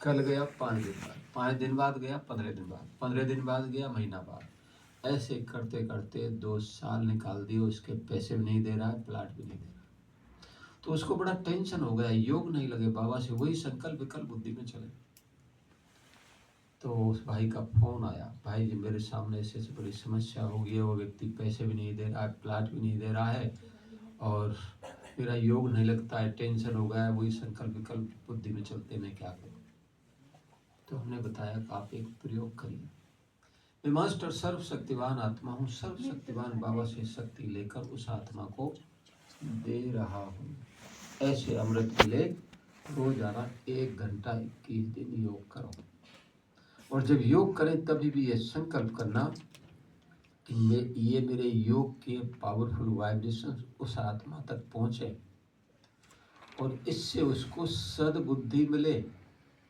कल गया 5 दिन बाद, 5 दिन बाद गया 15 दिन बाद, 15 दिन बाद गया महीना बाद। ऐसे करते करते 2 साल निकाल दिए, उसके पैसे भी नहीं दे रहा है, प्लाट भी नहीं दे रहा। तो उसको बड़ा टेंशन हो गया, योग नहीं लगे बाबा से, वही संकल्प विकल्प बुद्धि में चले। तो उस भाई का फोन आया, भाई जी मेरे सामने ऐसे ऐसे बड़ी समस्या हो गई है, वो व्यक्ति पैसे भी नहीं दे रहा है, प्लाट भी नहीं दे रहा है, और मेरा योग नहीं लगता है, टेंशन हो गया है, वही संकल्प विकल्प बुद्धि में चलते, मैं क्या करूं। तो हमने बताया कि आप एक प्रयोग करिए। मैं मास्टर सर्वशक्तिवान आत्मा हूँ, सर्वशक्तिवान बाबा से शक्ति लेकर उस आत्मा को दे रहा हूँ। ऐसे अमृत मिले, रोजाना 1 घंटा 21 दिन योग करो। और जब योग करें तभी भी ये संकल्प करना कि ये मेरे योग के पावरफुल वाइब्रेशन उस आत्मा तक पहुँचे और इससे उसको सद्बुद्धि मिले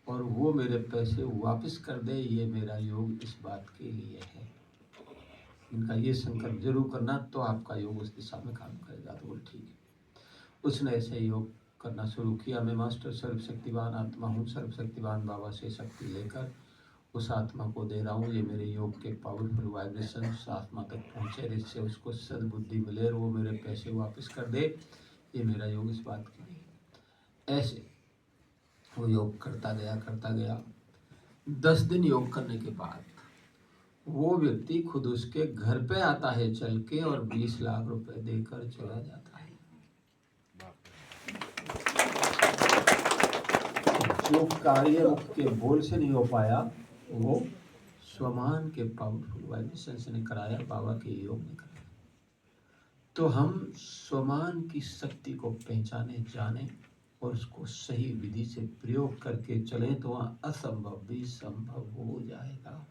और वो मेरे पैसे वापस कर दे। ये मेरा योग इस बात के लिए है। इनका ये संकल्प जरूर करना, तो आपका योग उस दिशा में काम करेगा। तो बोल ठीक है। उसने ऐसे योग करना शुरू किया। मैं मास्टर सर्वशक्तिवान आत्मा हूँ, सर्वशक्तिवान बाबा से शक्ति लेकर उस आत्मा को दे रहा हूँ। ये मेरे योग के पावरफुल वाइब्रेशन उस आत्मा तक पहुँचे, जिससे उसको सद्बुद्धि मिले और वो मेरे पैसे वापस कर दे। ये मेरा योग इस बात के लिए। ऐसे वो योग करता गया। 10 दिन योग करने के बाद वो व्यक्ति खुद उसके घर पे आता है चल के और 20 लाख रुपए देकर चला जाता है। जो कार्य उसके बोल से नहीं हो पाया, वो स्वमान के पावरफुल वाइब्रेशन से ने कराया, बाबा के योग ने कराया। तो हम स्वमान की शक्ति को पहचाने, जाने और उसको सही विधि से प्रयोग करके चले, तो वहाँ असंभव भी संभव हो जाएगा।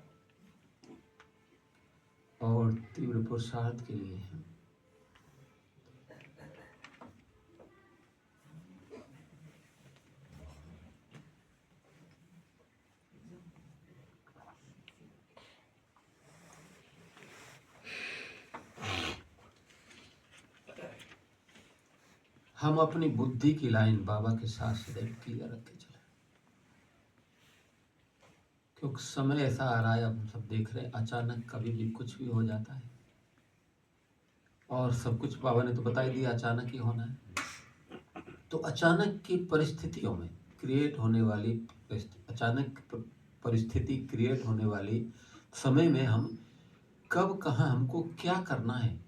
और तीव्र पुरुषार्थ के लिए है। हम अपनी बुद्धि की लाइन बाबा के साथ सदैव क्लियर रख के चले, क्योंकि समय ऐसा आ रहा है, हम सब देख रहे हैं, अचानक कभी भी कुछ भी हो जाता है। और सब कुछ बाबा ने तो बता ही दिया, अचानक ही होना है। तो अचानक की परिस्थितियों में क्रिएट होने वाली अचानक परिस्थिति क्रिएट होने वाली समय में हम कब कहाँ हमको क्या करना है,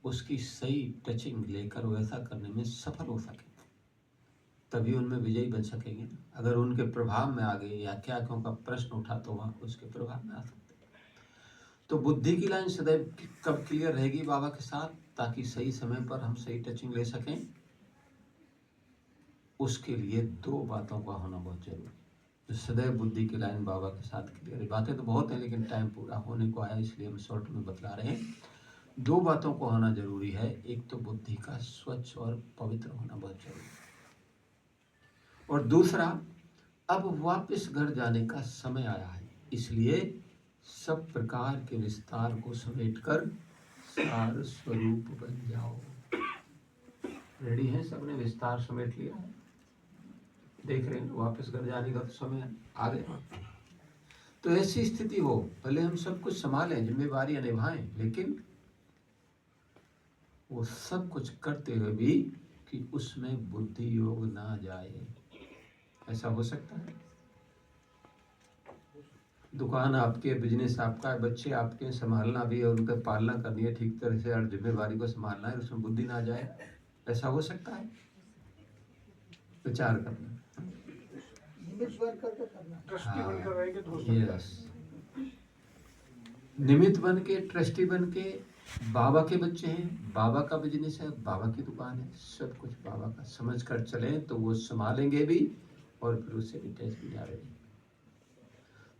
उसकी सही टचिंग लेकर वैसा करने में सफल हो सके, तभी उनमें विजयी बन सकेंगे ना। अगर उनके प्रभाव में आ गए या क्या क्यों का प्रश्न उठा, तो वहाँ उसके प्रभाव में आ सकते। तो बुद्धि की लाइन सदैव कब क्लियर रहेगी बाबा के साथ, ताकि सही समय पर हम सही टचिंग ले सकें। उसके लिए 2 बातों का होना बहुत जरूरी है। तो सदैव बुद्धि की लाइन बाबा के साथ क्लियर है। बातें तो बहुत हैं, लेकिन टाइम पूरा होने को आया, इसलिए हम शॉर्ट में बतला रहे हैं। 2 बातों को होना जरूरी है। एक तो बुद्धि का स्वच्छ और पवित्र होना बहुत जरूरी है, और दूसरा अब वापस घर जाने का समय आया है, इसलिए सब प्रकार के विस्तार को समेटकर सार स्वरूप बन जाओ। रेडी है सबने, विस्तार समेट लिया है, देख रहे हैं वापस घर जाने का तो समय आ गया। तो ऐसी स्थिति हो, भले हम सब कुछ संभालें, जिम्मेवारियां निभाएं, लेकिन वो सब कुछ करते हुए भी कि उसमें बुद्धि योग ना जाए। ऐसा हो सकता है? दुकान आपके, बिजनेस आपका है, बच्चे आपके, संभालना भी है, उनका पालना करनी है ठीक तरह से, और जिम्मेवारी को संभालना है, उसमें बुद्धि ना जाए। ऐसा हो सकता है? विचार करना। यस, निमित्त बन के, ट्रस्टी बन के, बाबा के बच्चे हैं, बाबा का बिजनेस है, बाबा की दुकान है, सब कुछ बाबा का समझ कर चले, तो वो संभालेंगे भी और फिर उससे भी टेस्ट भी आ रहे।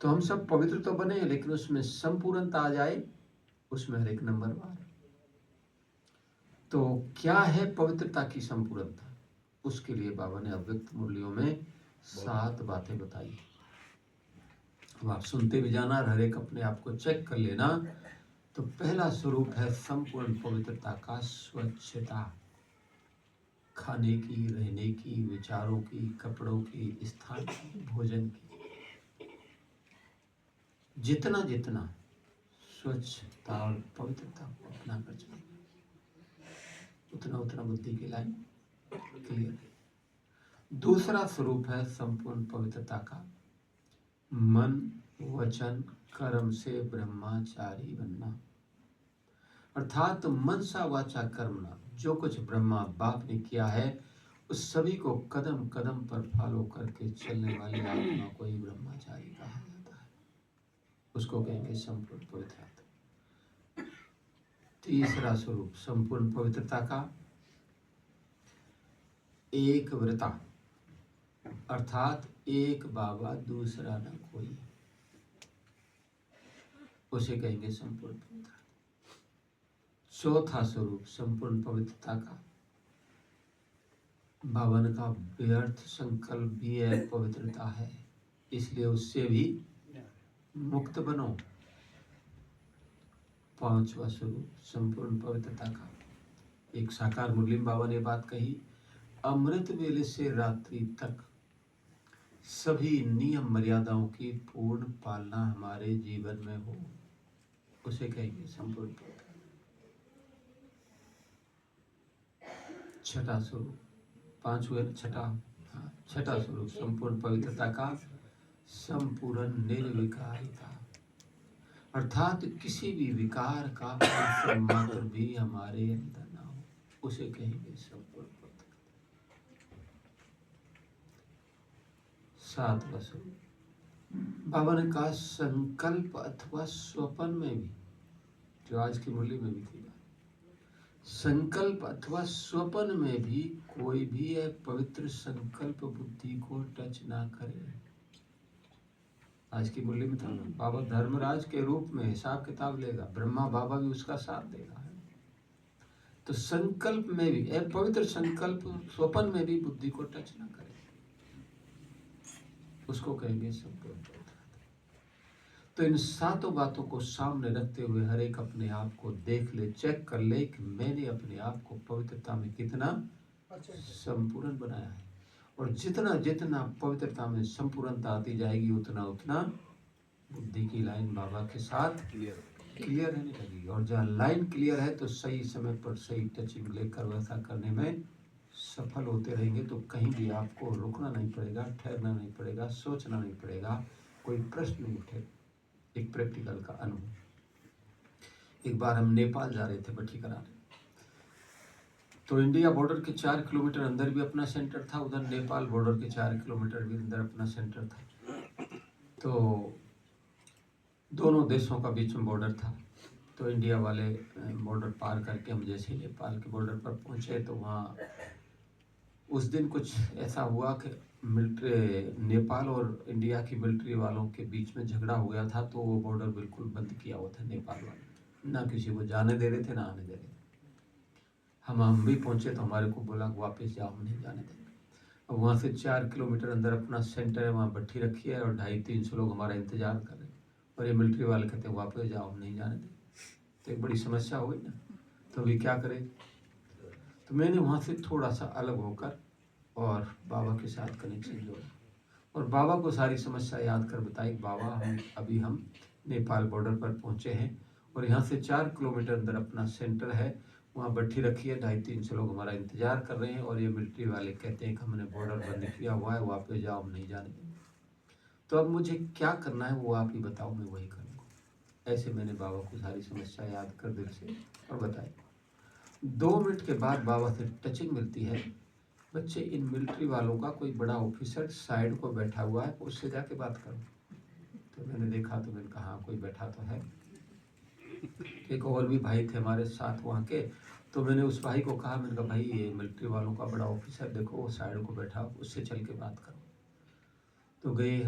तो हम सब पवित्र तो बने, लेकिन उसमें संपूर्णता आ जाए, उसमें हर एक नंबर वार। तो क्या है पवित्रता की संपूर्णता? उसके लिए बाबा ने अव्यक्त मूल्यों में 7 बातें बताई। अब आप सुनते भी जाना, हर एक अपने आप को चेक कर लेना। तो पहला स्वरूप है संपूर्ण पवित्रता का स्वच्छता। खाने की, रहने की, विचारों की, कपड़ों की, स्थान की, भोजन की। जितना जितना स्वच्छता और पवित्रता को अपना कर चलेंगे उतना उतना बुद्धि की लाइन क्लियर है। दूसरा स्वरूप है संपूर्ण पवित्रता का, मन वचन कर्म से ब्रह्मचारी बनना, अर्थात मन सा वाचा कर्मना, जो कुछ ब्रह्मा बाप ने किया है उस सभी को कदम कदम पर फॉलो करके चलने वाली आत्मा को ही ब्रह्मचारी कहा जाता है, उसको कहेंगे संपूर्ण पवित्रता। तीसरा स्वरूप संपूर्ण पवित्रता का एक व्रता, अर्थात एक बाबा दूसरा न कोई, उसे कहेंगे संपूर्ण पवित्रता। चौथा स्वरूप संपूर्ण पवित्रता का बावन का व्यर्थ संकल्प भी एक पवित्रता है, इसलिए उससे भी मुक्त बनो। पांचवा स्वरूप संपूर्ण पवित्रता का, एक साकार मुरली बाबा ने बात कही, अमृत वेले से रात्रि तक सभी नियम मर्यादाओं की पूर्ण पालना हमारे जीवन में हो, उसे कहेंगे संपूर्ण पवित्रता। छठा स्वरूप, पांच हुए छठा, हाँ छठा स्वरूप संपूर्ण पवित्रता का संपूर्ण निर्विकारिता, अर्थात किसी भी विकार का मात्र भी हमारे अंदर ना हो, उसे कहेंगे संपूर्ण पवित्रता। सातवां स्वरूप भवन का संकल्प अथवा स्वप्न में भी, जो आज की मूल्य में भी थी, संकल्प अथवा स्वप्न में भी कोई भी पवित्र संकल्प बुद्धि को टच ना करे। आज की मूल्य में था बाबा धर्मराज के रूप में हिसाब किताब लेगा, ब्रह्मा बाबा भी उसका साथ देगा। तो संकल्प में भी पवित्र संकल्प स्वप्न में भी बुद्धि को टच ना करे, उसको कहेंगे संपूर्ण पवित्रता। तो इन सातों बातों को सामने रखते हुए हर एक अपने आप को देख ले, चेक कर ले कि मैंने अपने आप को पवित्रता में कितना संपूर्ण बनाया है, और जितना जितना पवित्रता में संपूर्णता आती जाएगी उतना उतना बुद्धि की लाइन बाबा के साथ क्लियर रहने लगेगी। और जहाँ लाइन क्लियर है तो सही समय पर सही टचिंग लेकर वैसा करने में सफल होते रहेंगे। तो कहीं भी आपको रुकना नहीं पड़ेगा, ठहरना नहीं पड़ेगा, सोचना नहीं पड़ेगा, कोई प्रश्न नहीं उठेगा। एक प्रैक्टिकल का अनुभव, एक बार हम नेपाल जा रहे थे भट्टी कराने, तो इंडिया बॉर्डर के 4 किलोमीटर अंदर भी अपना सेंटर था, उधर नेपाल बॉर्डर के 4 किलोमीटर भी अंदर अपना सेंटर था। तो दोनों देशों का बीच में बॉर्डर था। तो इंडिया वाले बॉर्डर पार करके हम जैसे नेपाल के बॉर्डर पर पहुंचे तो वहाँ उस दिन कुछ ऐसा हुआ कि मिलिट्री, नेपाल और इंडिया की मिलिट्री वालों के बीच में झगड़ा हो गया था। तो वो बॉर्डर बिल्कुल बंद किया हुआ था नेपाल वाले, ना किसी को जाने दे रहे थे ना आने दे रहे थे। हम भी पहुंचे तो हमारे को बोला वापस जाओ, हम नहीं जाने देंगे। और वहाँ से 4 किलोमीटर अंदर अपना सेंटर है, वहाँ भट्टी रखी है और 250-300 लोग हमारा इंतजार कर रहे हैं, और ये मिलिट्री वाले कहते हैं वापस जाओ, हम नहीं जाने देंगे। तो एक बड़ी समस्या हो गई ना, तो अभी क्या करें। तो मैंने वहाँ से थोड़ा सा अलग होकर और बाबा के साथ कनेक्शन जोड़ा और बाबा को सारी समस्या याद कर बताई। बाबा हम नेपाल बॉर्डर पर पहुँचे हैं और यहाँ से 4 किलोमीटर अंदर अपना सेंटर है, वहाँ भट्टी रखी है, 250-300 लोग हमारा इंतजार कर रहे हैं, और ये मिलिट्री वाले कहते हैं कि हमने बॉर्डर बंद किया हुआ है, वापस जाओ, हम नहीं जाने देंगे। तो अब मुझे क्या करना है वो आप ही बताओ, मैं वही करूँगा। ऐसे मैंने बाबा को सारी समस्या याद कर दिल से और बताई। 2 मिनट के बाद बाबा से टचिंग मिलती है, बच्चे इन मिलिट्री वालों का कोई बड़ा ऑफिसर साइड को बैठा हुआ है, उससे जाके बात करो। तो मैंने देखा तो मैंने कहा कोई बैठा तो है। एक और भी भाई थे हमारे साथ वहाँ के, तो मैंने उस भाई को कहा, मैंने कहा भाई ये मिलिट्री वालों का बड़ा ऑफिसर देखो वो साइड को बैठा, उससे चल के बात करो। तो गए,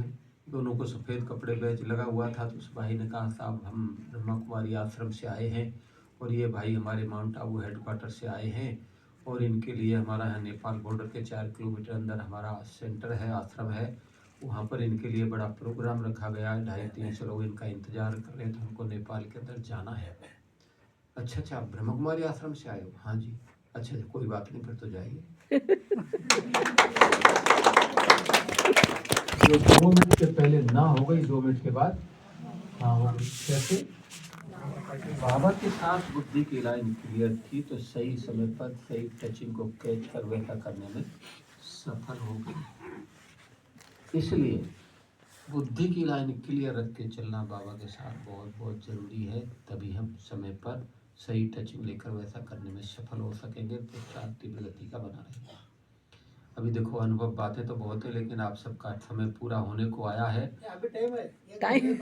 दोनों को सफ़ेद कपड़े बैच लगा हुआ था। तो उस भाई ने कहा साहब हम ब्रह्मा कुमारी आश्रम से आए हैं और ये भाई हमारे माउंट आबू हेडक्वार्टर से आए हैं, और इनके लिए हमारा यहाँ नेपाल बॉर्डर के 4 किलोमीटर अंदर हमारा सेंटर है, आश्रम है, वहाँ पर इनके लिए बड़ा प्रोग्राम रखा गया है, 250-300 लोग इनका इंतजार कर रहे हैं, तो हमको नेपाल के अंदर जाना है। अच्छा आप ब्रह्मा कुमारी आश्रम से आए हो? हाँ जी। अच्छा कोई बात नहीं, फिर तो जाइए। जो 2 मिनट के पहले ना हो गई, 2 मिनट के बाद हाँ वो कैसे बाबा के साथ बुद्धि की लाइन क्लियर थी तो सही समय पर सही टचिंग को कैच कर वैसा करने में सफल हो गई। इसलिए बुद्धि की लाइन क्लियर रख के चलना बाबा के साथ बहुत बहुत ज़रूरी है, तभी हम समय पर सही टचिंग लेकर वैसा करने में सफल हो सकेंगे। तो शांति प्रगति का बना रहेगा। अभी देखो अनुभव बातें तो बहुत है, लेकिन आप सबका समय पूरा होने को आया है। टाइम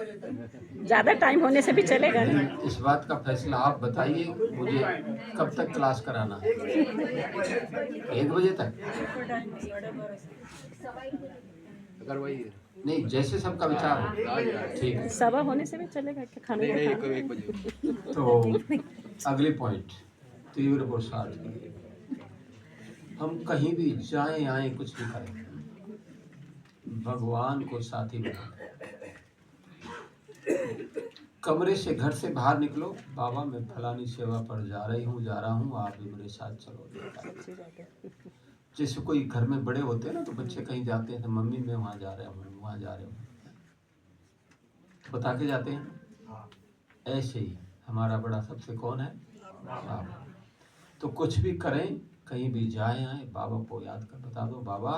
ज़्यादा टाइम होने से भी चलेगा ना। इस बात का फैसला आप बताइए, मुझे कब तक क्लास कराना है? 1 बजे तक? अगर वही नहीं, जैसे सबका विचार हो। ठीक है, सवा होने से भी चलेगा क्या खाने नहीं का? 1 बजे तो अगली पॉइंट तीव्र पुरुषार्थ के लिए हम कहीं भी जाएं आए कुछ भी करें, भगवान को साथी बनाएं। कमरे से घर से बाहर निकलो, बाबा मैं फलानी सेवा पर जा रहा हूँ, आप भी मेरे साथ चलो। जैसे कोई घर में बड़े होते हैं ना, तो बच्चे कहीं जाते हैं तो मम्मी मैं वहाँ जा रहा हूँ, तो बता के जाते हैं। ऐसे ही हमारा बड़ा सबसे कौन है? बाबा। तो कुछ भी करें, कहीं भी जाए आए, बाबा को याद कर बता दो, बाबा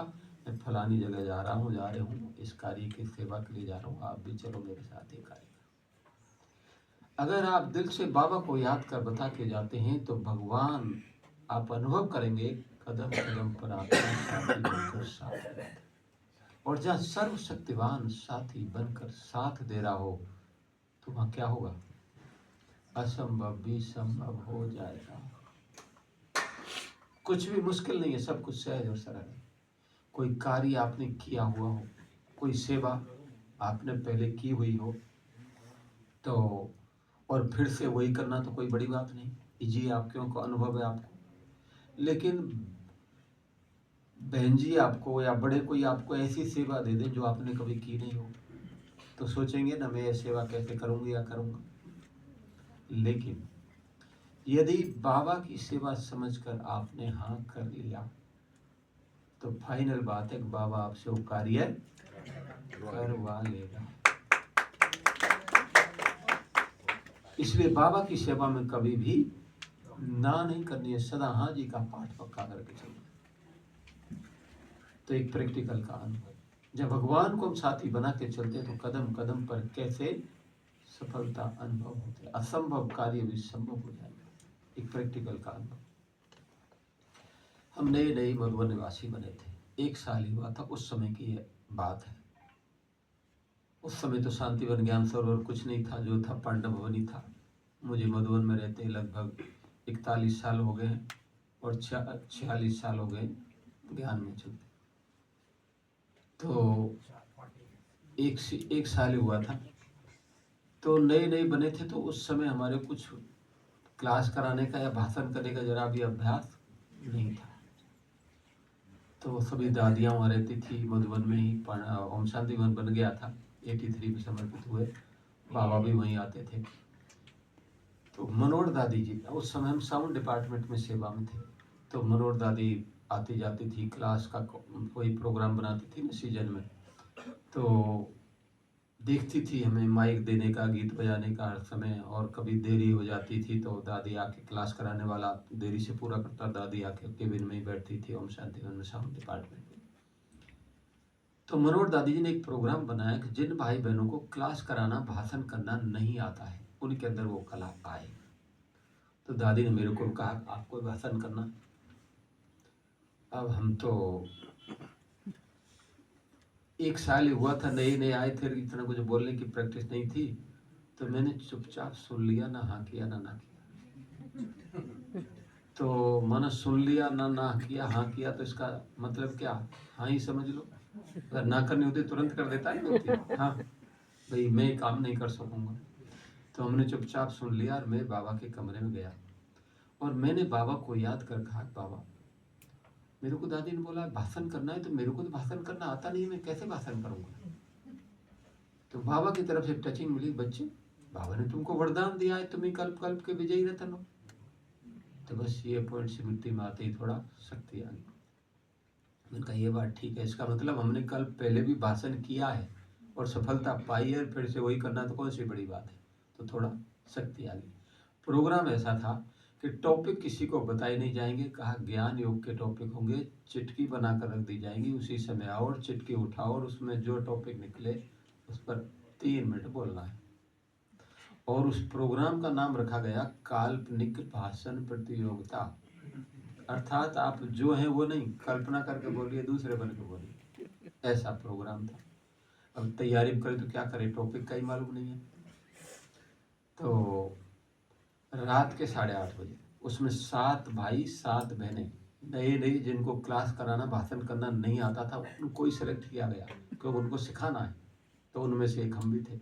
मैं फलानी जगह जा रहा हूँ, इस कार्य की सेवा के लिए जा रहा हूँ, आप भी चलो मेरे साथ ये कार्य। अगर आप दिल से बाबा को याद कर बता के जाते हैं तो भगवान आप अनुभव करेंगे कदम कदम पर आपका साथी बनकर साथ रहता है। और जहाँ सर्वशक्तिवान साथी बनकर साथ दे रहा हो तो वहाँ क्या होगा? असंभव भी संभव हो जाएगा। कुछ भी मुश्किल नहीं है, सब कुछ सहज और सरल है। कोई कार्य आपने किया हुआ हो, कोई सेवा आपने पहले की हुई हो, तो और फिर से वही करना तो कोई बड़ी बात नहीं जी, आपके को अनुभव है आपको। लेकिन बहन जी आपको या बड़े कोई आपको ऐसी सेवा दे दे जो आपने कभी की नहीं हो, तो सोचेंगे ना मैं ये सेवा कैसे करूँगी या करूँगा। लेकिन यदि बाबा की सेवा समझकर आपने हाँ कर लिया तो फाइनल बात है कि बाबा आपसे वो कार्य करवा लेगा। इसलिए बाबा की सेवा में कभी भी ना नहीं करनी है, सदा हाँ जी का पाठ पक्का करके चलना। तो एक प्रैक्टिकल का अनुभव, जब भगवान को हम साथी बना के चलते तो कदम कदम पर कैसे सफलता अनुभव होते, असंभव कार्य भी संभव हो जाएगा। एक प्रैक्टिकल का अनुभव। हम नए नए मधुबन निवासी बने थे, 1 साल ही हुआ था, उस समय की बात है। उस समय तो शांतिवन ज्ञान सरोवर कुछ नहीं था, जो था पांडव भवन ही था। मुझे मधुबन में रहते लगभग 41 साल हो गए और 46 साल हो गए ज्ञान में चलते। तो एक साल ही हुआ था, तो नए नए बने थे, तो उस समय हमारे कुछ क्लास कराने का या भाषण करने का जरा भी अभ्यास नहीं था। तो सभी दादियाँ वहाँ रहती थी मधुबन में ही, ओम शांति वन बन गया था, 83 में समर्पित हुए, बाबा भी वहीं आते थे। तो मनोहर दादी जी, उस समय हम साउंड डिपार्टमेंट में सेवा में थे, तो मनोहर दादी आती जाती थी, क्लास का कोई प्रोग्राम बनाती थी ना सीजन में, तो देखती थी हमें माइक देने का, गीत बजाने का हर समय, और कभी देरी हो जाती थी तो दादी आके, क्लास कराने वाला देरी से पूरा करता, दादी आके केबिन में ही बैठती थी ओम शांति वन में साउंड डिपार्टमेंट में। तो मनोहर दादी जी ने एक प्रोग्राम बनाया कि जिन भाई बहनों को क्लास कराना, भाषण करना नहीं आता है, उनके अंदर वो कला आए। तो दादी ने मेरे को कहा आपको भाषण करना। अब हम तो 1 साल ही हुआ था, नए नए आए थे, इतना कुछ बोलने की प्रैक्टिस नहीं थी, तो मैंने चुपचाप सुन लिया, ना हाँ किया ना ना किया। तो मैंने सुन लिया ना किया, हाँ किया, तो इसका मतलब क्या? हाँ ही समझ लो। अगर ना करनी होती तुरंत कर देता है होती, हाँ भाई मैं काम नहीं कर सकूंगा। तो हमने चुपचाप सुन लिया और मैं बाबा के कमरे में गया और मैंने बाबा को याद कर कहा, बाबा मेरे को दादी ने बोला भाषण करना है, तो मेरे को तो भाषण करना आता नहीं, मैं कैसे भाषण करूंगा? तो बाबा की तरफ से टचिंग मिली, बच्चे बाबा ने तुमको वरदान दिया है, तुम्हें कल्प कल्प के विजयी रतन हो। तो बस ये पॉइंट स्मृति में आते ही थोड़ा शक्ति आ गई। मैंने कहा ये बात ठीक है, इसका मतलब हमने कल पहले भी भाषण किया है और सफलता पाई है, फिर से वही करना तो कौन सी बड़ी बात है। तो थोड़ा शक्ति आ गई। प्रोग्राम ऐसा था कि टॉपिक किसी को बताए नहीं जाएंगे, कहा ज्ञान योग के टॉपिक होंगे, चिटकी बनाकर रख दी जाएंगी, उसी समय आओ और चिटकी उठाओ और उसमें जो टॉपिक निकले उस पर 3 मिनट बोलना है। और उस प्रोग्राम का नाम रखा गया काल्पनिक भाषण प्रतियोगिता, अर्थात आप जो हैं वो नहीं, कल्पना करके बोलिए, दूसरे बन के बोलिए, ऐसा प्रोग्राम था। अब तैयारी करें तो क्या करें, टॉपिक का ही मालूम नहीं है। तो रात के 8:30 बजे उसमें 7 भाई 7 बहनें, नए नए जिनको क्लास कराना भाषण करना नहीं आता था, उनको ही सेलेक्ट किया गया क्योंकि उनको सिखाना है। तो उनमें से एक हम भी थे।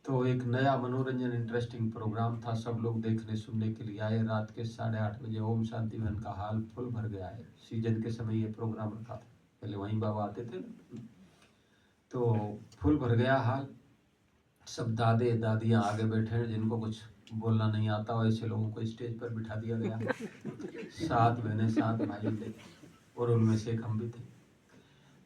तो एक नया मनोरंजन इंटरेस्टिंग प्रोग्राम था, सब लोग देखने सुनने के लिए आए। रात के 8:30 बजे ओम शांति वन का हाल फुल भर गया है। सीजन के समय ये प्रोग्राम रखा था, पहले वहीं बाबा आते थे। तो फुल भर गया हाल, सब दादे दादियाँ आगे बैठे हैं, जिनको कुछ बोलना नहीं आता हो ऐसे लोगों को स्टेज पर बिठा दिया गया। 7 बहनें 7 भाई थे और उनमें से एक हम भी थे।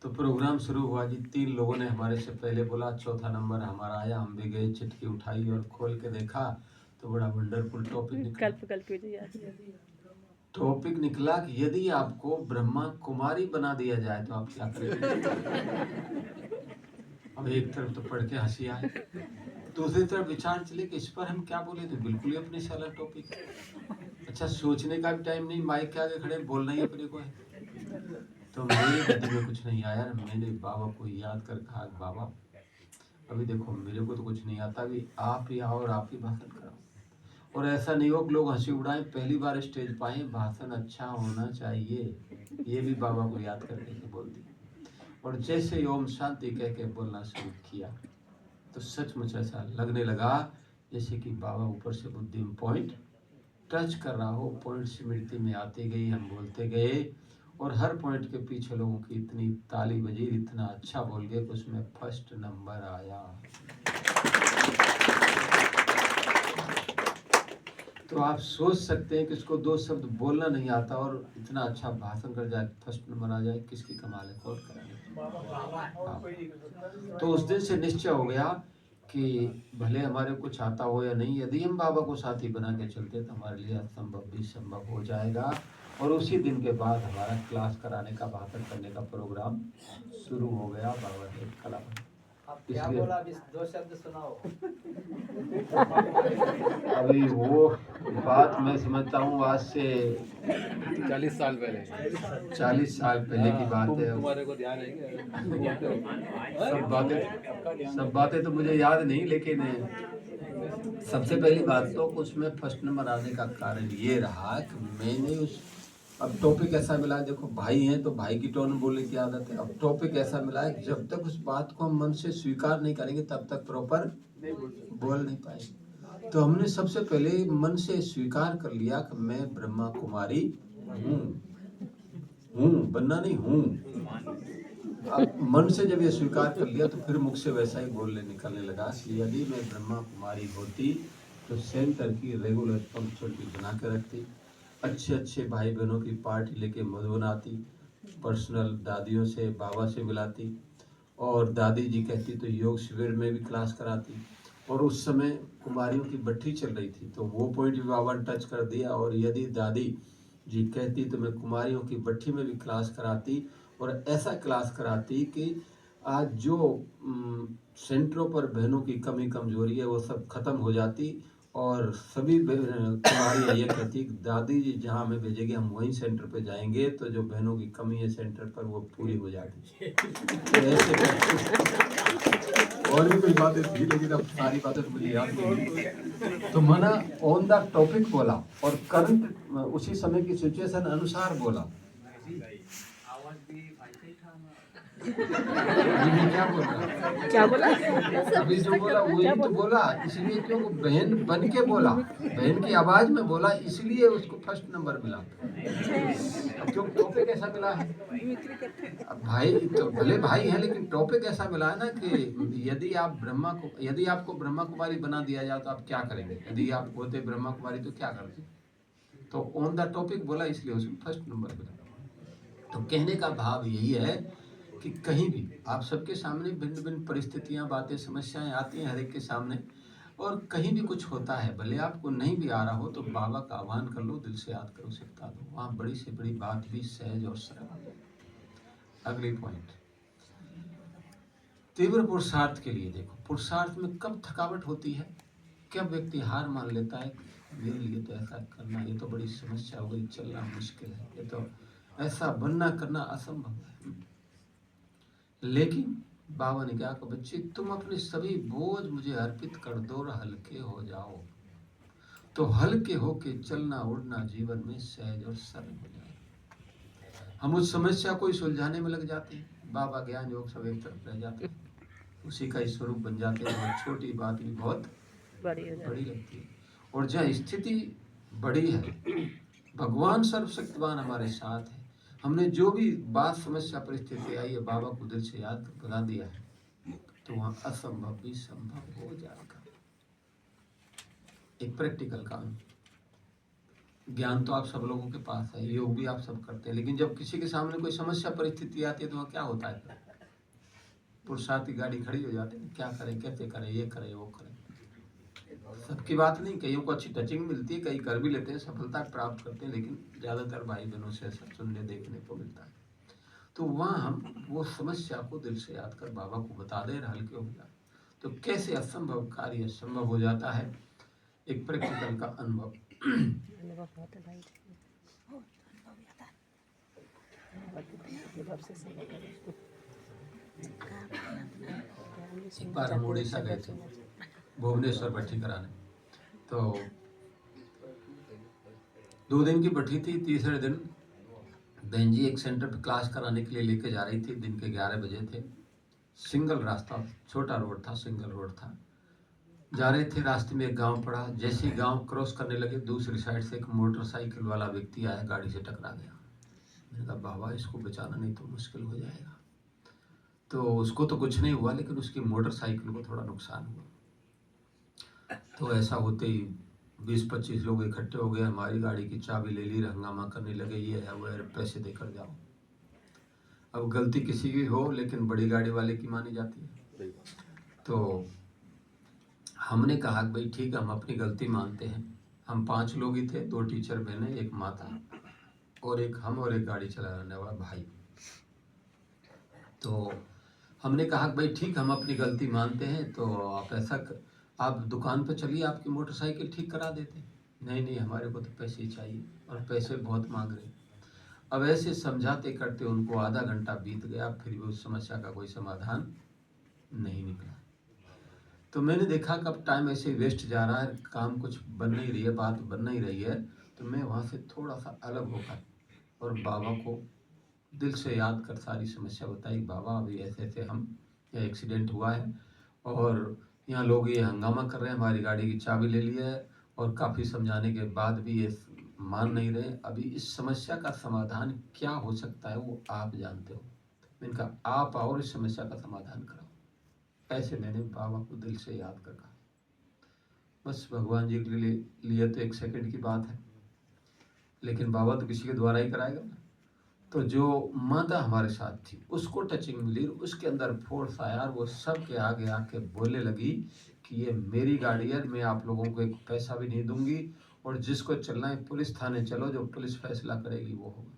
तो प्रोग्राम शुरू हुआ जी। 3 लोगों ने हमारे से पहले बोला, चौथा नंबर हमारा आया। हम भी गए, चिट्ठी उठाई और खोल के देखा तो बड़ा वंडरफुल टॉपिक निकला। टॉपिक निकला कि यदि आपको ब्रह्मा कुमारी बना दिया जाए तो आप क्या करेंगे। अब एक तरफ तो पढ़ के हंसी आए, दूसरी तरफ विचार चले कि इस पर हम क्या बोले, तो बिल्कुल ही अपने से अलग टॉपिक। अच्छा, सोचने का भी टाइम नहीं, माइक के आगे खड़े बोलना ही अपने को है। तो मेरी गति में कुछ नहीं आया। मैंने बाबा को याद कर कहा, बाबा अभी देखो मेरे को तो कुछ नहीं आता, अभी आप ही आओ और आप ही भाषण कराओ। और ऐसा नहीं हो कि लोग हंसी उड़ाएं, पहली बार स्टेज पाए, भाषण अच्छा होना चाहिए, ये भी बाबा को याद करके बोल दी। और जैसे ही ओम शांति कह के बोलना शुरू किया तो सचमुच ऐसा लगने लगा जैसे कि बाबा ऊपर से बुद्धि में पॉइंट टच कर रहा हो। पॉइंट स्मृति में आती गई, हम बोलते गए और हर पॉइंट के पीछे लोगों की इतनी ताली बजी, इतना अच्छा बोल गए कि उसमें फर्स्ट नंबर आया। तो आप सोच सकते हैं कि इसको 2 शब्द बोलना नहीं आता और इतना अच्छा भाषण कर जाए, फर्स्ट नंबर आ जाए, किसकी कमाल है, कौन कराने। तो उस दिन से निश्चय हो गया कि भले हमारे कुछ आता हो या नहीं, यदि हम बाबा को साथी बना के चलते तो हमारे लिए असंभव भी संभव हो जाएगा। और उसी दिन के बाद हमारा क्लास कराने का, भाषण करने का प्रोग्राम शुरू हो गया। बाबा ने कला क्या बोला, अभी 2 शब्द सुनाओ। अभी वो बात मैं समझता हूँ आज से 40 साल पहले 40 साल पहले की बात है। तुम्हारे को ध्यान है क्या? सब बातें तो मुझे याद नहीं, लेकिन सबसे पहली बात तो उसमें फर्स्ट नंबर आने का कारण ये रहा कि मैंने उस, अब टॉपिक ऐसा मिला, देखो भाई हैं तो भाई की टोन बोलने की आदत है। अब टॉपिक ऐसा मिला है जब तक उस बात को हम मन से स्वीकार नहीं करेंगे तब तक प्रॉपर बोल नहीं पाएंगे। तो हमने सबसे पहले मन से स्वीकार कर लिया कि मैं ब्रह्मा कुमारी हूँ, बनना नहीं हूँ। अब मन से जब ये स्वीकार कर लिया तो फिर मुख से वैसा ही बोलने निकलने लगा कि यदि मैं ब्रह्मा कुमारी होती तो सेंटर की रेगुलर पंक्चुअलिटी बना के रखती, अच्छे अच्छे भाई बहनों की पार्टी लेके मधुबन आती, पर्सनल दादियों से बाबा से मिलाती, और दादी जी कहती तो योग शिविर में भी क्लास कराती। और उस समय कुमारियों की भट्ठी चल रही थी तो वो पॉइंट भी बाबा ने टच कर दिया। और यदि दादी जी कहती तो मैं कुमारियों की भट्ठी में भी क्लास कराती, और ऐसा क्लास कराती कि आज जो सेंटरों पर बहनों की कमी कमजोरी है वो सब खत्म हो जाती। और सभी कुमारियाँ ये कहती दादी जी जहाँ हमें भेजेगी हम वहीं सेंटर पे जाएंगे, तो जो बहनों की कमी है सेंटर पर वो पूरी हो जाती। तो ऐसे और भी कुछ बातें थी लेकिन अब सारी बातें तो मुझे याद नहीं। तो मैंने ऑन द टॉपिक बोला और करंट उसी समय की सिचुएशन अनुसार बोला। क्या बोला? अभी जो बोला वही तो बोला, इसलिए क्योंकि बहन बन के बोला, बहन की आवाज में बोला, इसलिए उसको फर्स्ट नंबर मिला। अब क्यों टॉपिक ऐसा मिला है, अब भाई तो भले भाई है लेकिन टॉपिक ऐसा मिला है ना कि यदि आपको ब्रह्मा कुमारी बना दिया जाए तो आप क्या करेंगे, यदि आप होते ब्रह्मा कुमारी तो क्या करते। तो ऑन द टॉपिक बोला इसलिए उसको फर्स्ट नंबर मिला। तो कहने का भाव यही है कि कहीं भी आप सबके सामने भिन्न भिन्न परिस्थितियां, बातें, समस्याएं आती हैं हर एक के सामने, और कहीं भी कुछ होता है, भले आपको नहीं भी आ रहा हो तो बाबा का आह्वान कर लो, दिल से याद करो, सिकता दो, वहाँ बड़ी से बड़ी बात भी सहज और सरल। अगली पॉइंट, तीव्र पुरुषार्थ के लिए देखो, पुरुषार्थ में कब थकावट होती है, कब व्यक्ति हार मान लेता है, मेरे लिए तो ऐसा करना, ये तो बड़ी समस्या हो गई, चलना मुश्किल है, ये तो ऐसा बनना करना असंभव है। लेकिन बाबा ने क्या कहा, बच्चे तुम अपने सभी बोझ मुझे अर्पित कर दो और हल्के हो जाओ, तो हल्के होके चलना उड़ना जीवन में सहज और सरल हो जाए। हम उस समस्या को सुलझाने में लग जाते हैं, बाबा ज्ञान योग सब एक तरफ रह जाते हैं, उसी का ही स्वरूप बन जाते हैं, और छोटी बात भी बहुत बड़ी लगती है। और जहाँ स्थिति बड़ी है, भगवान सर्वशक्तिमान हमारे साथ है, हमने जो भी बात, समस्या, परिस्थिति आई है, बाबा को दिल से याद बना दिया है, तो वहाँ असंभव भी संभव हो जाएगा। एक प्रैक्टिकल काम, ज्ञान तो आप सब लोगों के पास है, योग भी आप सब करते हैं, लेकिन जब किसी के सामने कोई समस्या परिस्थिति आती है तो वहाँ क्या होता है, पुरुषार्थ की गाड़ी खड़ी हो जाती है, क्या करें, कैसे करें, ये करें वो करें। सबकी बात नहीं, कईयों को अच्छी टचिंग मिलती है, कई कर भी लेते हैं, सफलता प्राप्त करते हैं, लेकिन ज़्यादातर भाई बहनों से सब सुनने देखने को मिलता है। तो वहाँ हम वो समस्या को दिल से याद कर बाबा को बता दे, हल्के हो जाए, तो कैसे असंभव कार्य संभव हो जाता है। एक प्रैक्टिकल का अनुभव, एक बार हम उड़ीसा गए थे, भुवनेश्वर भट्टी कराने, तो 2 दिन की भट्टी थी। तीसरे दिन बहन जी एक सेंटर पे क्लास कराने के लिए लेके जा रही थी, दिन के 11 बजे थे, सिंगल रास्ता, छोटा रोड था, सिंगल रोड था, जा रहे थे, रास्ते में एक गांव पड़ा, जैसे ही गांव क्रॉस करने लगे, दूसरी साइड से एक मोटरसाइकिल वाला व्यक्ति आया, गाड़ी से टकरा गया। मैंने कहा बाबा इसको बचाना नहीं तो मुश्किल हो जाएगा। तो उसको तो कुछ नहीं हुआ, लेकिन उसकी मोटरसाइकिल को थोड़ा नुकसान हुआ। तो ऐसा होते ही 20-25 लोग इकट्ठे हो गए, हमारी गाड़ी की चाबी ले ली, हंगामा करने लगे, ये है वो है, पैसे देकर जाओ। अब गलती किसी की हो, लेकिन बड़ी गाड़ी वाले की मानी जाती है। तो हमने कहा भाई ठीक है, हम अपनी गलती मानते हैं। हम 5 लोग ही थे, 2 टीचर बहनें, एक माता और एक हम और एक गाड़ी चलाने वाला भाई। तो हमने कहा भाई ठीक, हम अपनी गलती मानते हैं, तो आप ऐसा आप दुकान पे चलिए, आपकी मोटरसाइकिल ठीक करा देते। नहीं नहीं, हमारे को तो पैसे ही चाहिए, और पैसे बहुत मांग रहे। अब ऐसे समझाते करते उनको आधा घंटा बीत गया, फिर भी उस समस्या का कोई समाधान नहीं निकला। तो मैंने देखा कब टाइम ऐसे वेस्ट जा रहा है, काम कुछ बन नहीं रही है, बात बन नहीं रही है, तो मैं वहाँ से थोड़ा सा अलग होकर और बाबा को दिल से याद कर सारी समस्या बताई। बाबा अभी ऐसे ऐसे हम एक्सीडेंट हुआ है, और यहाँ लोग ये हंगामा कर रहे हैं, हमारी गाड़ी की चाबी ले लिया है, और काफ़ी समझाने के बाद भी ये मान नहीं रहे। अभी इस समस्या का समाधान क्या हो सकता है वो आप जानते हो। मैंने कहा आप आओ, इस समस्या का समाधान कराओ। ऐसे मैंने बाबा को दिल से याद कर कहा। बस भगवान जी के लिए तो 1 सेकंड की बात है, लेकिन बाबा तो किसी के द्वारा ही कराएगा ना। तो जो माता हमारे साथ थी उसको टचिंग मिली, उसके अंदर फोर्स आया, और वो सब के आगे आके बोलने लगी कि ये मेरी गाड़ी है, मैं आप लोगों को एक पैसा भी नहीं दूंगी, और जिसको चलना है पुलिस थाने चलो, जो पुलिस फैसला करेगी वो होगा।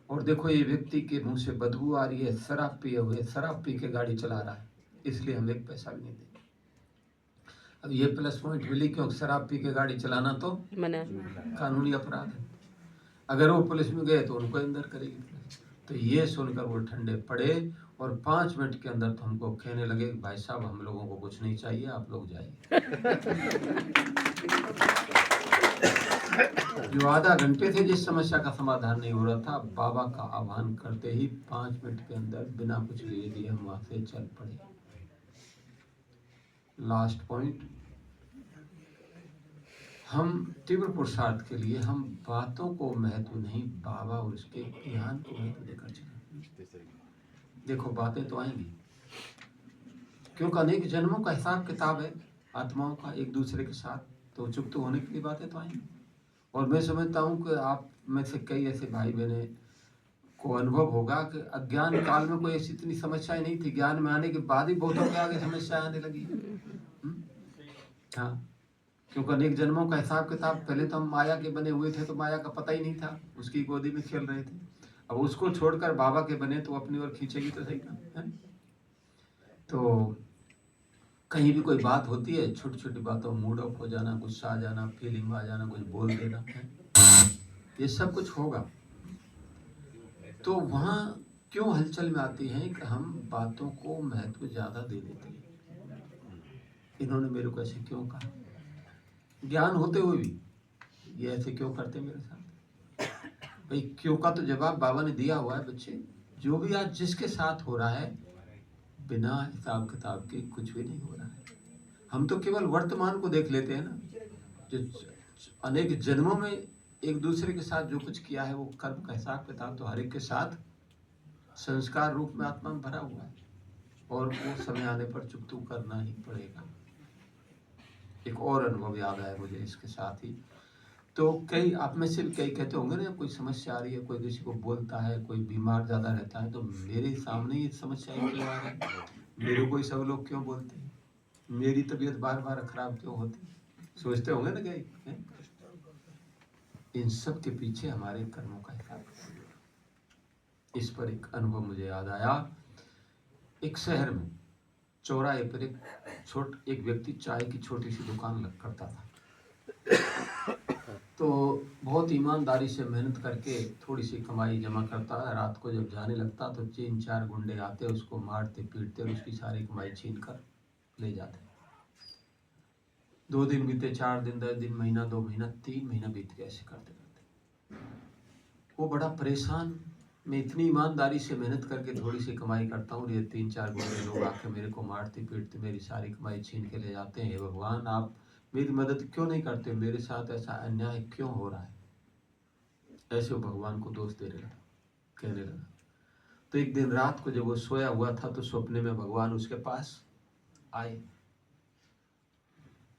और देखो ये व्यक्ति के मुंह से बदबू आ रही है, शराब पिए हुए, शराब पी के गाड़ी चला रहा है, इसलिए हम एक पैसा भी नहीं देंगे। अब ये प्लस पॉइंट मिली, क्योंकि शराब पी के गाड़ी चलाना तो कानूनी अपराध है, अगर वो पुलिस में गए तो उनको अंदर करेगी। तो ये सुनकर वो ठंडे पड़े, और 5 मिनट के अंदर तो हमको कहने लगे कि भाई साहब हम लोगों को कुछ नहीं चाहिए, आप लोग जाइए। जो आधा घंटे से जिस समस्या का समाधान नहीं हो रहा था, बाबा का आह्वान करते ही 5 मिनट के अंदर बिना कुछ लिए दिए हम वहां से चल पड़े। लास्ट पॉइंट, हम तीव्र पुरुषार्थ के लिए हम बातों को महत्व नहीं, बाबा और उसके ज्ञान को महत्व देकर चलें। देखो बातें तो आएंगी, क्योंकि अनेक जन्मों का हिसाब किताब है आत्माओं का एक दूसरे के साथ, तो चुप तो होने के लिए बातें तो आएंगी। और मैं समझता हूँ कि आप में से कई ऐसे भाई बहने को अनुभव होगा कि अज्ञान काल में कोई ऐसी इतनी समस्याएं नहीं थी, ज्ञान में आने के बाद ही बहुतों के आगे समस्याएं आने लगी। हाँ, क्योंकि अनेक जन्मों का हिसाब किताब, पहले तो हम माया के बने हुए थे तो माया का पता ही नहीं था, उसकी गोदी में खेल रहे थे। अब उसको छोड़कर बाबा के बने तो अपनी ओर खींचेगी तो सही ना है। तो कहीं भी कोई बात होती है, छोटी छोटी बातों मूड ऑफ हो जाना, गुस्सा आ जाना, फीलिंग आ जाना, कुछ बोल देना है, ये सब कुछ होगा। तो वहाँ क्यों हलचल में आती है कि हम बातों को महत्व ज्यादा दे देते हैं। इन्होंने मेरे को ऐसे क्यों कहा, ज्ञान होते हुए भी ये ऐसे क्यों करते मेरे साथ। भाई क्यों का तो जवाब बाबा ने दिया हुआ है। बच्चे, जो भी आज जिसके साथ हो रहा है, बिना हिसाब किताब के कुछ भी नहीं हो रहा है। हम तो केवल वर्तमान को देख लेते हैं ना, जो अनेक जन्मों में एक दूसरे के साथ जो कुछ किया है, वो कर्म का हिसाब किताब तो हर एक के साथ संस्कार रूप में आत्मा में भरा हुआ है, और वो समय आने पर चुकतू करना ही पड़ेगा। एक और अनुभव याद आया मुझे इसके साथ ही। तो कई आप में से कई कहते होंगे ना, कोई समस्या आ रही है, कोई किसी को बोलता है, कोई बीमार ज्यादा रहता है, तो मेरे सामने ये समस्या क्यों आ रही है, मेरे को सब लोग क्यों बोलते हैं, मेरी तबीयत बार बार खराब क्यों होती है, सोचते होंगे ना कई। इन सब के पीछे हमारे कर्मों का हिसाब है। इस पर एक अनुभव मुझे याद आया। एक शहर में चौराहे पर एक व्यक्ति चाय की छोटी सी दुकान करता था। तो बहुत ईमानदारी से मेहनत करके थोड़ी सी कमाई जमा करता है। रात को जब जाने लगता तो 3-4 गुंडे आते, उसको मारते पीटते और उसकी सारी कमाई छीन कर ले जाते। 2 दिन बीते, 4 दिन, 10 दिन, महीना, 2 महीना, 3 महीना बीत गए। ऐसे करते करते वो बड़ा परेशान, मैं इतनी ईमानदारी से मेहनत करके थोड़ी सी कमाई करता हूँ, ये 3-4 गुंडे लोग आके मेरे को मारते पीटते मेरी सारी कमाई छीन के ले जाते हैं। हे भगवान, आप मेरी मदद क्यों नहीं करते, मेरे साथ ऐसा अन्याय क्यों हो रहा है। ऐसे वो भगवान को दोष देने लगा, कहने लगा। तो एक दिन रात को जब वो सोया हुआ था तो सपने में भगवान उसके पास आए।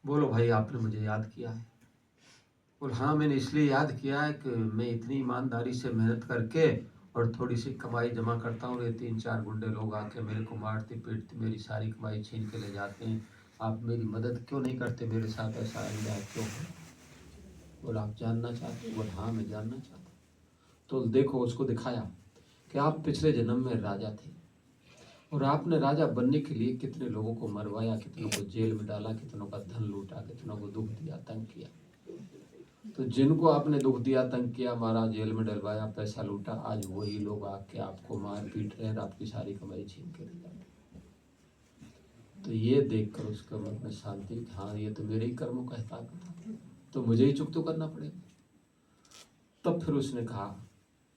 बोलो भाई, आपने मुझे याद किया है। बोल हाँ, मैंने इसलिए याद किया है कि मैं इतनी ईमानदारी से मेहनत करके और थोड़ी सी कमाई जमा करता हूँ, ये 3-4 गुंडे लोग आके मेरे को मारते पीटते मेरी सारी कमाई छीन के ले जाते हैं। आप मेरी मदद क्यों नहीं करते, मेरे साथ ऐसा अन्याय क्यों है। बोला आप जानना चाहते हो। बोल हाँ, मैं जानना चाहता हूँ। तो देखो, उसको दिखाया कि आप पिछले जन्म में राजा थे और आपने राजा बनने के लिए कितने लोगों को मरवाया, कितनों को जेल में डाला, कितनों का धन लूटा, कितनों को दुख दिया, तंग किया। तो जिनको आपने दुख दिया, तंग किया, मारा, जेल में डलवाया, पैसा लूटा, आज वही लोग आके आपको मार पीट रहे हैं, आपकी सारी कमाई छीन के ले जाते। तो ये देखकर उसका मन में शांति, हाँ ये तो मेरे ही कर्मों का हिसाब था, तो मुझे ही चुकता करना पड़ेगा। तब फिर उसने कहा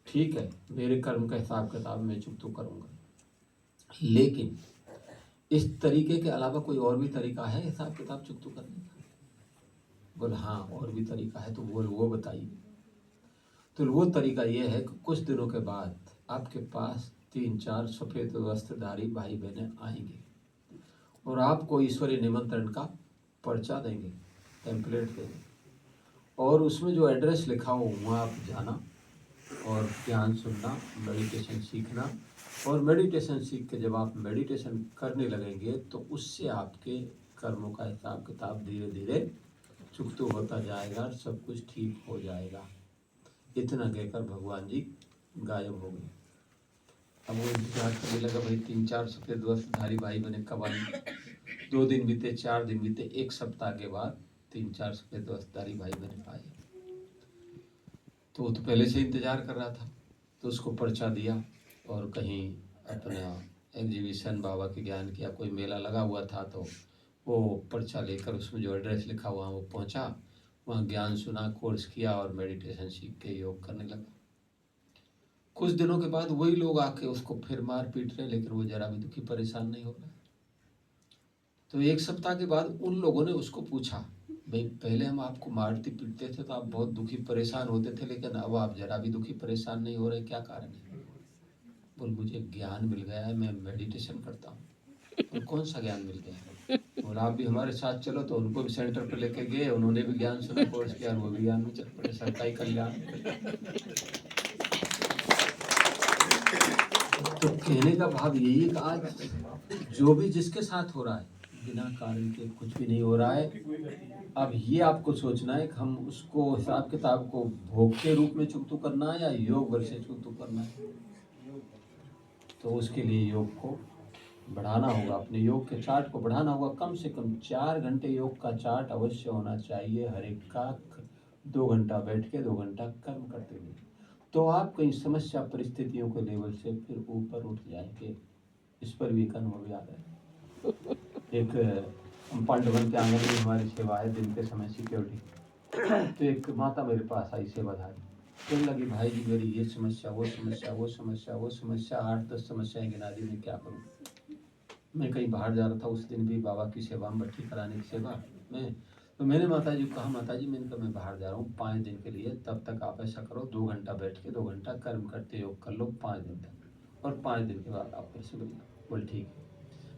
ठीक है, मेरे कर्म का हिसाब किताब मैं चुकता करूंगा, लेकिन इस तरीके के अलावा कोई और भी तरीका है हिसाब किताब चुकता करने का। बोल हाँ, और भी तरीका है। तो बोल वो बताइए। तो वो तरीका ये है कि कुछ दिनों के बाद आपके पास 3-4 सफेद वस्त्रधारी भाई बहनें आएंगे और आपको ईश्वरीय निमंत्रण का पर्चा देंगे, टेम्पलेट देंगे, और उसमें जो एड्रेस लिखा हो वहाँ आप जाना और ज्ञान सुनना, मेडिटेशन सीखना, और मेडिटेशन सीख के जब आप मेडिटेशन करने लगेंगे तो उससे आपके कर्मों का हिसाब किताब धीरे धीरे चुकता होता जाएगा और सब कुछ ठीक हो जाएगा। इतना कहकर भगवान जी गायब हो गए। अब वो इंतजार करने लगा, भाई 3-4 सफेद वस्त्रधारी भाई बने कब आएंगे। 2 दिन बीते, 4 दिन बीते, 1 सप्ताह के बाद 3-4 सफेद वस्त्रधारी भाई बने आए। तो वो तो पहले से इंतजार कर रहा था, तो उसको पर्चा दिया और कहीं अपना एग्जीबिशन बाबा के ज्ञान किया, कोई मेला लगा हुआ था, तो वो पर्चा लेकर उसमें जो एड्रेस लिखा हुआ वो पहुंचा, वहाँ ज्ञान सुना, कोर्स किया और मेडिटेशन सीख के योग करने लगा। कुछ दिनों के बाद वही लोग आके उसको फिर मार पीट रहे, लेकिन वो जरा भी दुखी परेशान नहीं हो रहा। तो 1 सप्ताह के बाद उन लोगों ने उसको पूछा, भाई पहले हम आपको मारते पीटते थे तो आप बहुत दुखी परेशान होते थे, लेकिन अब आप जरा भी दुखी परेशान नहीं हो रहे, क्या कारण है। बोल मुझे ज्ञान मिल गया है, मैं मेडिटेशन करता हूँ। और कौन सा ज्ञान मिल गया है। और आप भी हमारे साथ चलो। तो उनको भी सेंटर पर लेके गए, उन्होंने भी ज्ञान सुना, कोर्स किया, और वो भी ज्ञान में चल पड़े, सबका ही कल्याण। तो कहने का भाव यही है कि आज जो भी जिसके साथ हो रहा है बिना कारण के कुछ भी नहीं हो रहा है। अब ये आपको सोचना है कि हम उसको हिसाब किताब को भोग के रूप में चुकतू करना है या योग बल से चुकतू करना है। तो उसके लिए योग को बढ़ाना होगा, अपने योग के चार्ट को बढ़ाना होगा। कम से कम 4 घंटे योग का चार्ट अवश्य होना चाहिए हर एक का। 2 घंटा बैठ के 2 घंटा कर्म करते हुए, तो आप कई समस्या परिस्थितियों के लेवल से फिर ऊपर उठ जाएंगे। इस पर भी एक अनुभव याद है। एक हम पांडवन के आंगन में हमारी सेवा है, दिन के समय सिक्योरिटी। तो एक माता मेरे पास आई सेवाधारी, कहने लगी भाई जी मेरी ये समस्या वो समस्या वो समस्या वो समस्या, 8-10 समस्याएं गिना दी, मैं क्या करूँ। मैं कहीं बाहर जा रहा था उस दिन भी बाबा की सेवा में भट्टी कराने की सेवा में। तो मैंने माता जी को कहा, माता जी मैंने कहा मैं बाहर जा रहा हूँ 5 दिन के लिए, तब तक आप ऐसा करो 2 घंटा बैठ के 2 घंटा कर्म करते योग कर लो 5 दिन तक, और 5 दिन के बाद आप फिर से मिलना। बोल ठीक है।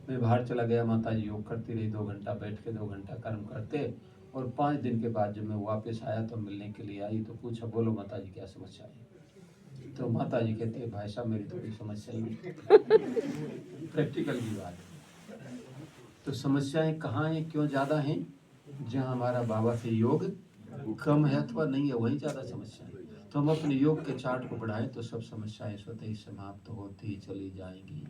मैं बाहर चला गया, माता जी योग करती रही, 2 घंटा बैठ के 2 घंटा कर्म करते, और 5 दिन के बाद जब मैं वापस आया तो मिलने के लिए आई तो पूछा बोलो माता जी क्या समस्या है। तो माता जी कहते हैं भाई साहब मेरी तो कोई समस्या ही नहीं। प्रैक्टिकल की बात है। तो समस्याएं कहाँ हैं, क्यों ज़्यादा हैं? जहाँ हमारा बाबा से योग कम है अथवा नहीं है वहीं ज़्यादा समस्या है। तो हम अपने योग के चार्ट को बढ़ाएं तो सब समस्याएं स्वतः ही समाप्त होती ही चली जाएंगी।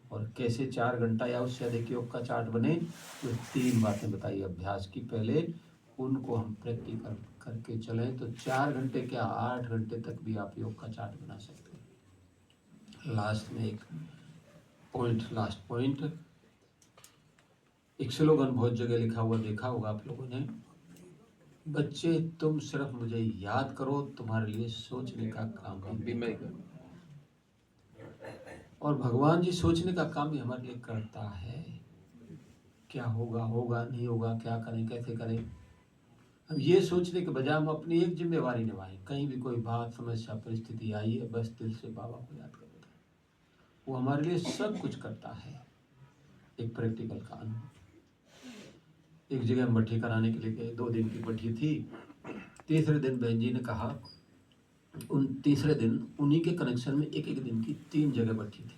और कैसे 4 घंटा या उससे अधिक योग का चार्ट बने, तो 3 बातें बताई अभ्यास की। पहले उनको हम प्रैक्टिकल करके चलें तो 4 घंटे क्या 8 घंटे तक भी आप योग का चार्ट बना सकते हैं। लास्ट में एक पॉइंट, लास्ट पॉइंट, एक स्लोगन बहुत जगह लिखा हुआ देखा होगा आप लोगों ने, बच्चे तुम सिर्फ मुझे याद करो, तुम्हारे लिए सोचने का काम भी मैं करूं। और भगवान जी सोचने का काम भी हमारे लिए करता है, क्या होगा होगा नहीं होगा, क्या करें कैसे करें। अब ये सोचने के बजाय हम अपनी एक जिम्मेवारी निभाएं। कहीं भी कोई बात समस्या परिस्थिति आई है, बस दिल से बाबा को याद करो, वो हमारे लिए सब कुछ करता है। एक प्रैक्टिकल का अनुभव, एक जगह हम भट्टी कराने के लिए गए, 2 दिन की भट्टी थी। तीसरे दिन बहन जी ने कहा, तीसरे दिन उन्हीं के कनेक्शन में एक एक दिन की 3 जगह भट्टी थी।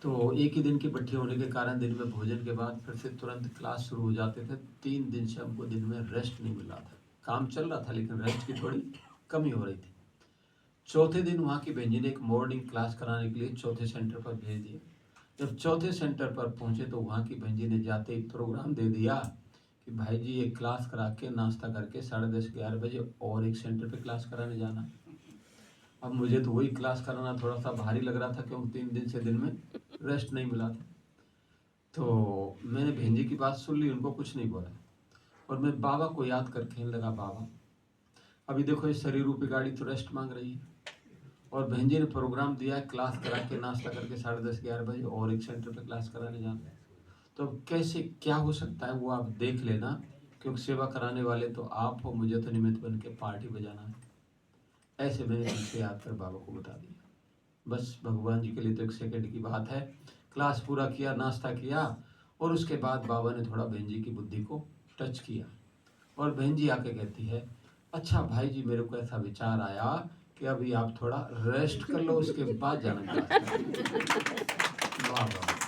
तो एक ही दिन की भट्टी होने के कारण दिन में भोजन के बाद फिर से तुरंत क्लास शुरू हो जाते थे। 3 दिन से हमको दिन में रेस्ट नहीं मिल रहा था। काम चल रहा था लेकिन रेस्ट की थोड़ी कमी हो रही थी। चौथे दिन वहाँ की बहन जी ने एक मॉर्निंग क्लास कराने के लिए चौथे सेंटर पर भेज दिया। जब चौथे सेंटर पर पहुँचे तो वहाँ की बहन जी ने जाते ही प्रोग्राम दे दिया कि भाई जी एक क्लास करा के नाश्ता करके 10:30-11 बजे और एक सेंटर पे क्लास कराने जाना। अब मुझे तो वही क्लास कराना थोड़ा सा भारी लग रहा था क्योंकि 3 दिन से दिन में रेस्ट नहीं मिला था। तो मैंने बहन जी की बात सुन ली, उनको कुछ नहीं बोला, और मैं बाबा को याद कर कहने लगा, बाबा अभी देखो इस शरीर रूपी गाड़ी तो रेस्ट मांग रही है, और बहन जी ने प्रोग्राम दिया है क्लास करा के नाश्ता करके 10:30-11 बजे और एक सेंटर पे क्लास कराने जाना। तो कैसे क्या हो सकता है वो आप देख लेना, क्योंकि सेवा कराने वाले तो आप हो, मुझे तो निमित्त बन के पार्टी बजाना है। ऐसे मैंने दिल से याद कर बाबा को बता दिया। बस भगवान जी के लिए तो 1 सेकंड की बात है। क्लास पूरा किया, नाश्ता किया, और उसके बाद बाबा ने थोड़ा बहन जी की बुद्धि को टच किया, और बहन जी आके कहती है, अच्छा भाई जी मेरे को ऐसा विचार आया कि अभी आप थोड़ा रेस्ट कर लो, उसके बाद जाना क्लास। वाह वाह।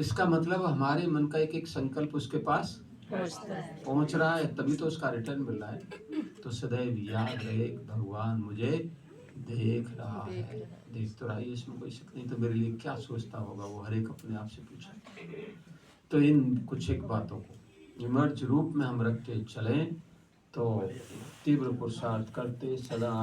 इसका मतलब हमारे मन का एक एक संकल्प उसके पास पहुंच रहा है, तभी तो उसका रिटर्न मिल रहा है। तो सदैव याद रहे भगवान मुझे देख रहा है, देख तो रहा है, इसमें कोई शक नहीं। तो मेरे लिए क्या सोचता होगा वो हर एक अपने आप से पूछे। तो इन कुछ एक बातों को इमर्ज रूप में हम रख के चलें तो तीव्र पुरुषार्थ करते सदा